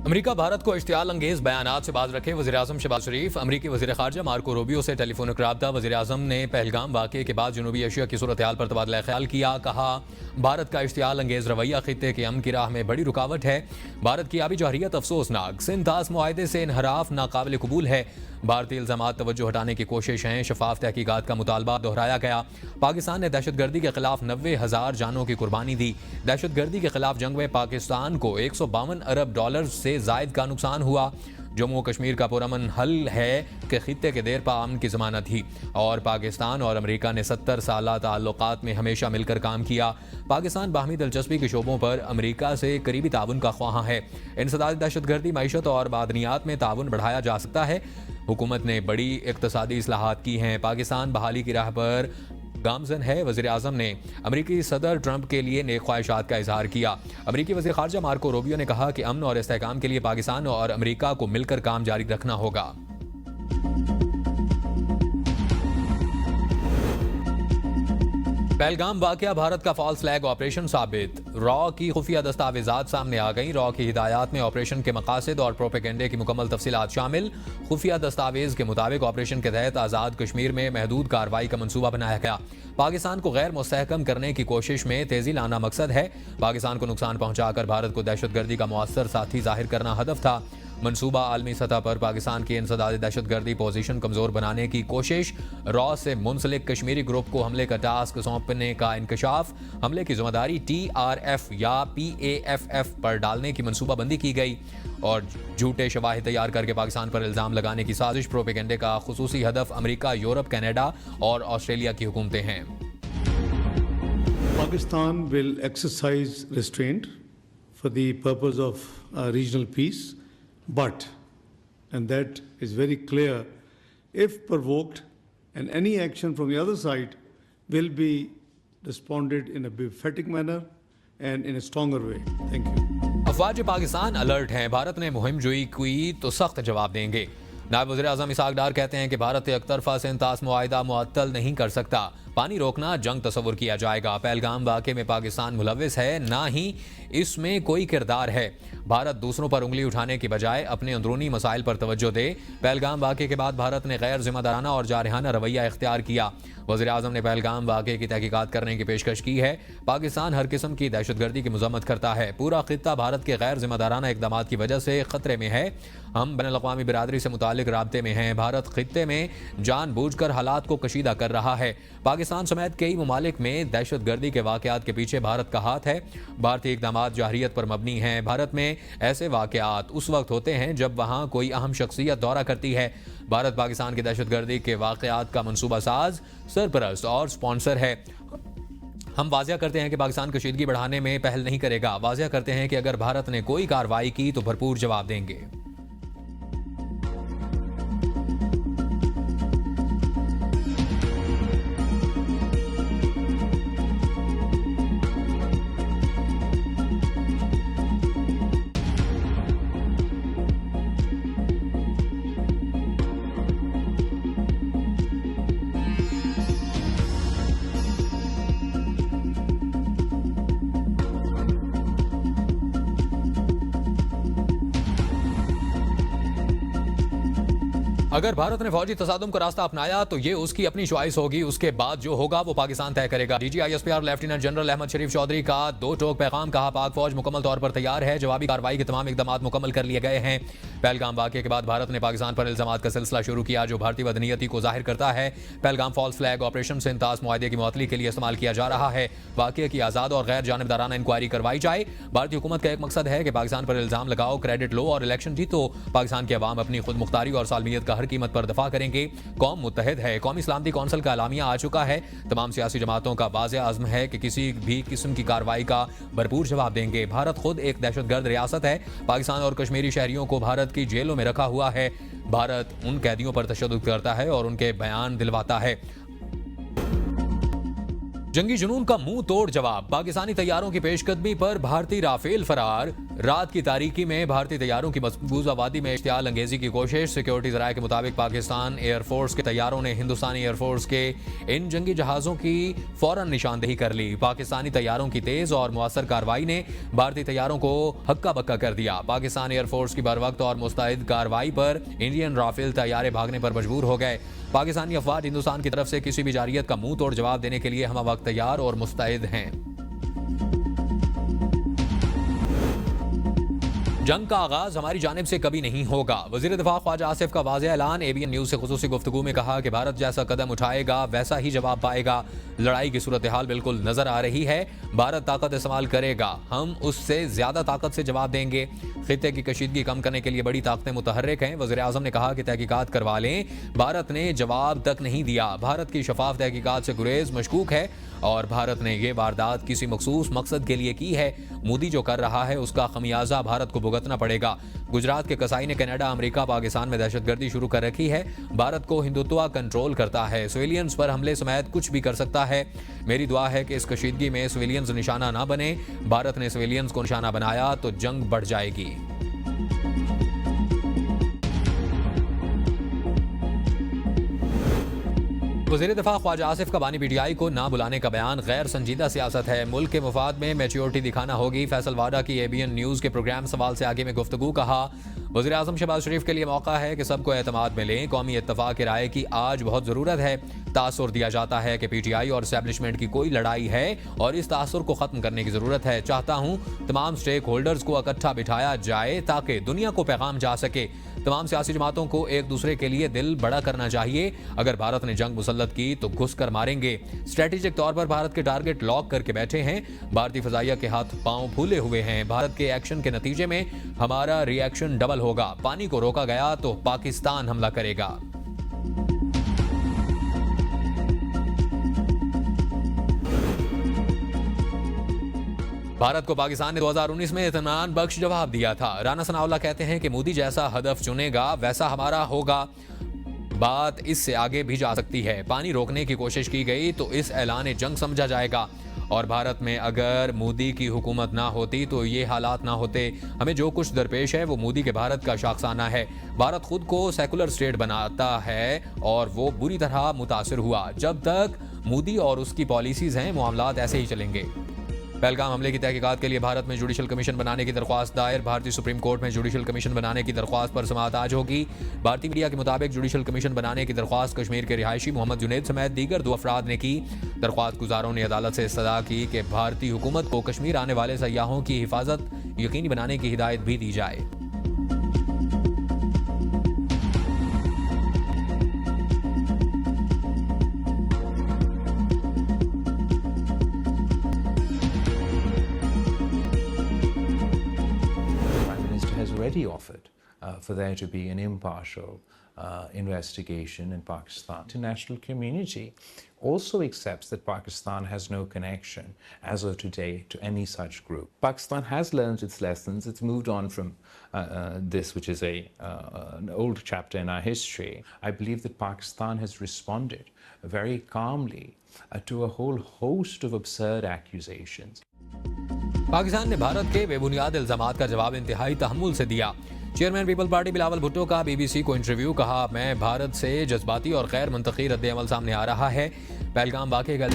America Bharat को इश्तियाल अंगेज बयानात से बाज रखे। वज़ीर-ए-आज़म शहबाज शरीफ, अमरीकी वज़ीर ख़ारजा मार्को रूबियो से टेलीफोनिक राब्ता। वज़ीर-ए-आज़म ने पहलगाम वाक़े के बाद जनूबी एशिया की सूरत हाल पर तबादला ख्याल किया। कहा, भारत का इश्तियाल अंगेज रवैया खित्ते के अमन की राह में बड़ी रुकावट है। भारत की आबी जौहरियत अफसोसनाक, सिंध-तास मुआहदे से इनहराफ नाकाबिल कबूल है। भारतीय इल्ज़ामात तवज्जो हटाने की कोशिश है। शफाफ तहकीकात का मुतालबा दोहराया गया। पाकिस्तान ने दहशतगर्दी के खिलाफ 90,000 जानों की कुर्बानी दी। दहशतगर्दी के खिलाफ जंग में पाकिस्तान को $152 अरब से जायद का नुकसान हुआ। जम्मू कश्मीर का पुरअमन हल है कि खित्ते के देर पा अमन की जमानत थी और पाकिस्तान और अमेरिका ने 70 साला ताल्लुकात में हमेशा मिलकर काम किया। पाकिस्तान बाहमी दिलचस्पी के शोबों पर अमेरिका से करीबी ताउन का ख्वाहां है। इंसदाद दहशतगर्दी, मईशत और मादनियात में ताउन बढ़ाया जा सकता है। हुकूमत ने बड़ी इक़्तिसादी इस्लाहात की हैं। पाकिस्तान बहाली की राह पर गामजन है। वज़ीर-ए-आज़म ने अमेरिकी सदर ट्रंप के लिए नेक ख्वाहिशात का इजहार किया। अमेरिकी वज़ीर ख़ारजा मार्को रूबियो ने कहा कि अमन और इस्तेहकाम के लिए पाकिस्तान और अमेरिका को मिलकर काम जारी रखना होगा। पहलगाम वाक़या भारत का फॉल्स फ्लैग ऑपरेशन साबित। रॉ की खुफिया दस्तावेजात सामने आ गई। रॉ की हिदायत में ऑपरेशन के मकासद और प्रोपेगेंडे की मुकम्मल तफसीलात शामिल। खुफिया दस्तावेज के मुताबिक ऑपरेशन के तहत आज़ाद कश्मीर में महदूद कार्रवाई का मंसूबा बनाया गया। पाकिस्तान को गैर मुस्तहकम करने की कोशिश में तेजी लाना मकसद है। पाकिस्तान को नुकसान पहुंचाकर भारत को दहशतगर्दी का मुअस्सर साथी जाहिर करना हदफ था। मंसूबा आलमी सतह पर पाकिस्तान की इंसदाद दहशतगर्दी पोजीशन कमजोर बनाने की कोशिश। रॉ से मुंसलिक कश्मीरी ग्रुप को हमले का टास्क सौंपने का इंकशाफ। हमले की जिम्मेदारी TRF या PAFF पर डालने की मंसूबाबंदी की गई और झूठे शवाहिद तैयार करके पाकिस्तान पर इल्जाम लगाने की साजिश। प्रोपेगेंडे का खुसूसी हदफ अमेरिका, यूरोप, कनाडा और ऑस्ट्रेलिया की हुकूमतें हैं। Pakistan will exercise restraint for the purpose of regional peace, but, and that is very clear, if provoked, and any action from the other side will be responded in a emphatic manner and in a stronger way. Thank you. अफवाज Pakistan alert हैं। भारत ने मुहिम जुई की तो सख्त जवाब देंगे। नायब वज़ीर-ए-आज़म इसहाक डार कहते हैं कि भारत एक तरफा सिंध-तास मुआहिदा मुअत्तल नहीं कर सकता। पानी रोकना जंग तस्वुर किया जाएगा। पहलगाम वाक़े में पाकिस्तान मुलव्विस है, ना ही इसमें कोई किरदार है। भारत दूसरों पर उंगली उठाने की बजाय अपने अंदरूनी मसाइल पर तवज्जो दे। पहलगाम वाक़े के बाद भारत ने गैर जिम्मेदाराना और जारहाना रवैया इख्तियार किया। वज़ीर-ए-आज़म ने पहलगाम वाक़े की तहकीकात करने की पेशकश की है। पाकिस्तान हर किस्म की दहशतगर्दी की मज़म्मत करता है। पूरा खित्ता भारत के गैर जिम्मेदाराना इक़दाम की वजह से ख़तरे में है। हम बैनुल-अक़वामी बिरादरी से मुतालिक राब्ते में हैं। भारत खित्ते में जानबूझकर हालात को कशीदा कर रहा है। पाकिस्तान समेत कई ममालिक में दहशतगर्दी के वाक़यात के पीछे भारत का हाथ है। भारतीय इक़दामात जाहिरियत पर मबनी हैं। भारत में ऐसे वाक़यात उस वक्त होते हैं जब वहाँ कोई अहम शख्सियत दौरा करती है। भारत पाकिस्तान की दहशतगर्दी के वाक़यात का मनसूबा साज, सरपरस्त और स्पॉन्सर है। हम वाज़िया करते हैं कि पाकिस्तान कशीदगी बढ़ाने में पहल नहीं करेगा। वाज़िया करते हैं कि अगर भारत ने कोई कार्रवाई की तो भरपूर जवाब देंगे। अगर भारत ने फौजी तसादुम का रास्ता अपनाया तो ये उसकी अपनी च्वाइस होगी। उसके बाद जो होगा वो पाकिस्तान तय करेगा। DGISPR लेफ्टिनेंट जनरल अहमद शरीफ चौधरी का दो टोक पैगाम। कहा, पाक फौज मुकम्मल तौर पर तैयार है। जवाबी कार्रवाई के तमाम इकदाम मुकम्मल कर लिए गए हैं। पहलगाम वाक़े के बाद भारत ने पाकिस्तान पर इल्जामात का सिलसिला शुरू किया जो भारतीय वतनीयती को जाहिर करता है। पहलगाम फॉल्स फ्लैग ऑपरेशन सिंध-तास मुआहदे की मुअत्तली के लिए इस्तेमाल किया जा रहा है। वाक़े की आज़ाद और गैर जानिबदाराना इंक्वायरी करवाई जाए। भारतीय हुकूमत का एक मकसद है कि पाकिस्तान पर इल्जाम लगाओ, क्रेडिट लो और इलेक्शन जीतो। पाकिस्तान की अवाम अपनी खुद मुख्तारी और सालमियत का हर कीमत पर दफा करेंगे। कौम मुत्तहिद है। कौमी सलामती कौंसिल का एलामिया आ चुका है। तमाम सियासी जमातों का वाज़ेह अज़्म है कि किसी भी किस्म की कार्रवाई का भरपूर जवाब देंगे। भारत खुद एक दहशतगर्द रियासत है। पाकिस्तान और कश्मीरी शहरियों को भारत की जेलों में रखा हुआ है। भारत उन कैदियों पर तशद्दुद करता है और उनके बयान दिलवाता है। जंगी जुनून का मुंह तोड़ जवाब। पाकिस्तानी तैयारों की पेशकदमी पर भारतीय राफेल फरार। रात की तारीकी में भारतीय तैयारों की मकबूजा वादी में इश्तियाल अंगेजी की कोशिश। सिक्योरिटी जराये के मुताबिक पाकिस्तान एयरफोर्स के तैयारों ने हिंदुस्तानी एयरफोर्स के इन जंगी जहाजों की फौरन निशानदेही कर ली। पाकिस्तानी तैयारों की तेज और मुअस्सर कार्रवाई ने भारतीय तैयारों को हक्का बक्का कर दिया। पाकिस्तान एयरफोर्स की बरवक्त और मुस्तैद कार्रवाई पर इंडियन राफेल तैयारे भागने पर मजबूर हो गए। पाकिस्तानी अफवाज हिंदुस्तान की तरफ से किसी भी जारियत का मुंह तोड़ जवाब देने के लिए हम वक्त तैयार और मुस्तैद हैं। जंग का आगाज हमारी जानिब से कभी नहीं होगा। वजीर दिफा ख्वाजा आसिफ का वाज़ेह ऐलान। ABN न्यूज से खुसूसी गुफ्तगू में कहा कि भारत जैसा कदम उठाएगा वैसा ही जवाब पाएगा। लड़ाई की सूरत हाल बिल्कुल नजर आ रही है। भारत ताकत इस्तेमाल करेगा, हम उससे ज्यादा ताकत से जवाब देंगे। खित्ते की कशीदगी कम करने के लिए बड़ी ताकतें मुतहर्रिक हैं। वज़ीर आज़म ने कहा कि तहकीकात करवा लें। भारत ने जवाब तक नहीं दिया। भारत की शफाफ तहकीकात से गुरेज मशकूक है और भारत ने यह वारदात किसी मखसूस मकसद के लिए की है। मोदी जो कर रहा है उसका खमियाजा भारत को भुगतना पड़ेगा। गुजरात के कसाई ने कनाडा, अमेरिका, पाकिस्तान में दहशतगर्दी शुरू कर रखी है। भारत को हिंदुत्व कंट्रोल करता है। सिविलियंस पर हमले समेत कुछ भी कर सकता है। मेरी दुआ है कि इस कशीदगी में सिविलियंस निशाना ना बने। भारत ने सिविलियंस को निशाना बनाया तो जंग बढ़ जाएगी। वज़ीर दिफा ख्वाजा आसिफ का बानी PTI को ना बुलाने का बयान गैर संजीदा सियासत है। मुल्क के मफाद में मैच्योरिटी दिखाना होगी। फैसल वाडा की ABN न्यूज़ के प्रोग्राम सवाल से आगे में गुफ्तगू। कहा वज़ीर आज़म शहबाज शरीफ के लिए मौका है कि सबको एतमाद में लें। कौमी इत्तफाक राय की आज बहुत ज़रूरत है। तासुर दिया जाता है कि PTI और एस्टैब्लिशमेंट की कोई लड़ाई है और इस तासुर को ख़त्म करने की ज़रूरत है। चाहता हूँ तमाम स्टेक होल्डर्स को इकट्ठा बिठाया जाए ताकि दुनिया को पैगाम जा सके। तमाम सियासी जमातों को एक दूसरे के लिए दिल बड़ा करना चाहिए। अगर भारत ने जंग मुसल्लत की तो घुस कर मारेंगे। स्ट्रेटेजिक तौर पर भारत के टारगेट लॉक करके बैठे हैं। भारतीय फजाइया के हाथ पांव फूले हुए हैं। भारत के एक्शन के नतीजे में हमारा रिएक्शन डबल होगा। पानी को रोका गया तो पाकिस्तान हमला करेगा। भारत को पाकिस्तान ने 2019 में इत्मीनान बख्श जवाब दिया था। राना सनाउल्लाह कहते हैं कि मोदी जैसा हदफ चुनेगा वैसा हमारा होगा। बात इससे आगे भी जा सकती है। पानी रोकने की कोशिश की गई तो इस ऐलान जंग समझा जाएगा और भारत में अगर मोदी की हुकूमत ना होती तो ये हालात ना होते। हमें जो कुछ दरपेश है वो मोदी के भारत का शाखसाना है। भारत खुद को सेकुलर स्टेट बनाता है और वो बुरी तरह मुतासिर हुआ। जब तक मोदी और उसकी पॉलिसीज हैं मामलात ऐसे ही चलेंगे। पहलगाम हमले की तहकीकात के लिए भारत में जुडिशल कमीशन बनाने की दरख्वास्त दायर। भारतीय सुप्रीम कोर्ट में जुडिशल कमीशन बनाने की दरख्वास्त पर समाअत आज होगी। भारतीय मीडिया के मुताबिक जुडिशल कमीशन बनाने की दरख्वास्त कश्मीर के रिहायशी मोहम्मद जुनैद समेत दीगर 2 अफराद ने की। दरख्वास्त गुजारों ने अदालत से इस्तदा की कि भारतीय हुकूमत को कश्मीर आने वाले सयाहों की हिफाजत यकीनी बनाने की हिदायत भी दी जाए। Already offered for there to be an impartial investigation in Pakistan. The international community also accepts that Pakistan has no connection as of today to any such group. Pakistan has learned its lessons. It's moved on from this, which is an old chapter in our history. I believe that Pakistan has responded very calmly to a whole host of absurd accusations. Pakistan ने भारत के बेबुनियाद इल्जामात का जवाब इंतहाई तहम्मुल से दिया। Chairman people party Bilawal Bhutto का BBC को इंटरव्यू। कहा मैं भारत से जज्बाती और गैर मंतकी रद्द अमल सामने आ रहा है। पहलगाम वाक़े का